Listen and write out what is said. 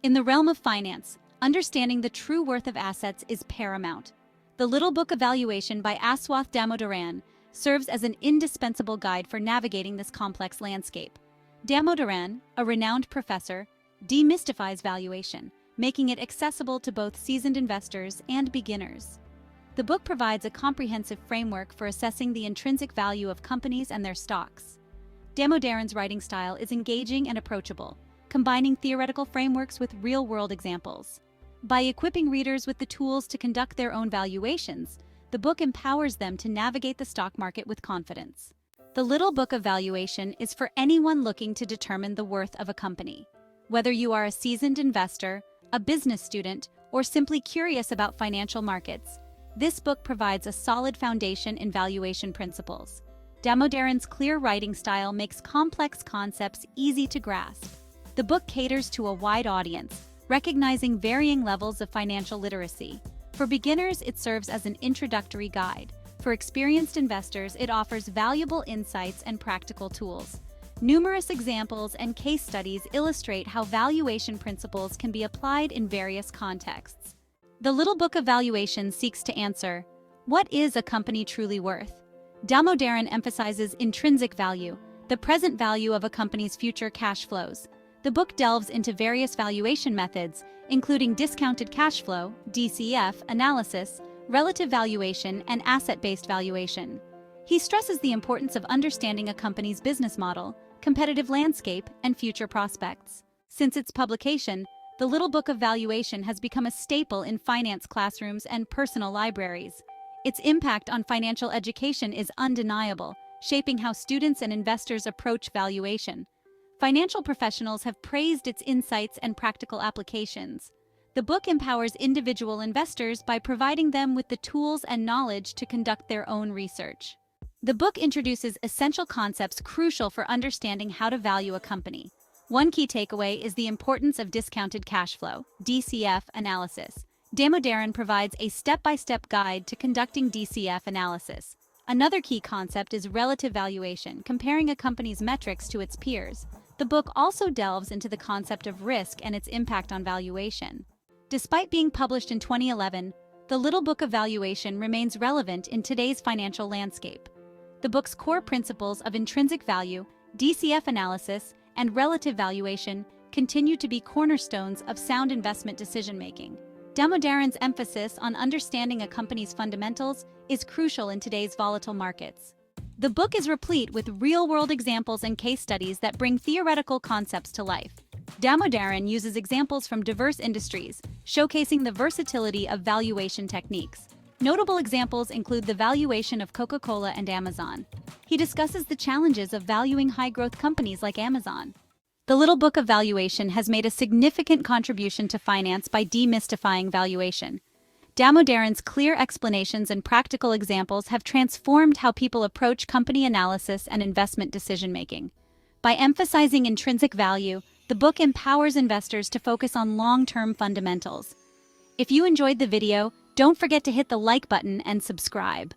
In the realm of finance, understanding the true worth of assets is paramount. The Little Book of Valuation by Aswath Damodaran serves as an indispensable guide for navigating this complex landscape. Damodaran, a renowned professor, demystifies valuation, making it accessible to both seasoned investors and beginners. The book provides a comprehensive framework for assessing the intrinsic value of companies and their stocks. Damodaran's writing style is engaging and approachable, combining theoretical frameworks with real-world examples. By equipping readers with the tools to conduct their own valuations, the book empowers them to navigate the stock market with confidence. The Little Book of Valuation is for anyone looking to determine the worth of a company. Whether you are a seasoned investor, a business student, or simply curious about financial markets, this book provides a solid foundation in valuation principles. Damodaran's clear writing style makes complex concepts easy to grasp. The book caters to a wide audience, recognizing varying levels of financial literacy. For beginners, it serves as an introductory guide. For experienced investors, it offers valuable insights and practical tools. Numerous examples and case studies illustrate how valuation principles can be applied in various contexts. The Little Book of Valuation seeks to answer, what is a company truly worth? Damodaran emphasizes intrinsic value, the present value of a company's future cash flows. The book delves into various valuation methods, including discounted cash flow, DCF, analysis, relative valuation, and asset-based valuation. He stresses the importance of understanding a company's business model, competitive landscape, and future prospects. Since its publication, the Little Book of Valuation has become a staple in finance classrooms and personal libraries. Its impact on financial education is undeniable, shaping how students and investors approach valuation. Financial professionals have praised its insights and practical applications. The book empowers individual investors by providing them with the tools and knowledge to conduct their own research. The book introduces essential concepts crucial for understanding how to value a company. One key takeaway is the importance of discounted cash flow, DCF, analysis. Damodaran provides a step-by-step guide to conducting DCF analysis. Another key concept is relative valuation, comparing a company's metrics to its peers. The book also delves into the concept of risk and its impact on valuation. Despite being published in 2011, The Little Book of Valuation remains relevant in today's financial landscape. The book's core principles of intrinsic value, DCF analysis, and relative valuation continue to be cornerstones of sound investment decision-making. Damodaran's emphasis on understanding a company's fundamentals is crucial in today's volatile markets. The book is replete with real-world examples and case studies that bring theoretical concepts to life. Damodaran uses examples from diverse industries, showcasing the versatility of valuation techniques. Notable examples include the valuation of Coca-Cola and Amazon. He discusses the challenges of valuing high-growth companies like Amazon. The Little Book of Valuation has made a significant contribution to finance by demystifying valuation. Damodaran's clear explanations and practical examples have transformed how people approach company analysis and investment decision-making. By emphasizing intrinsic value, the book empowers investors to focus on long-term fundamentals. If you enjoyed the video, don't forget to hit the like button and subscribe.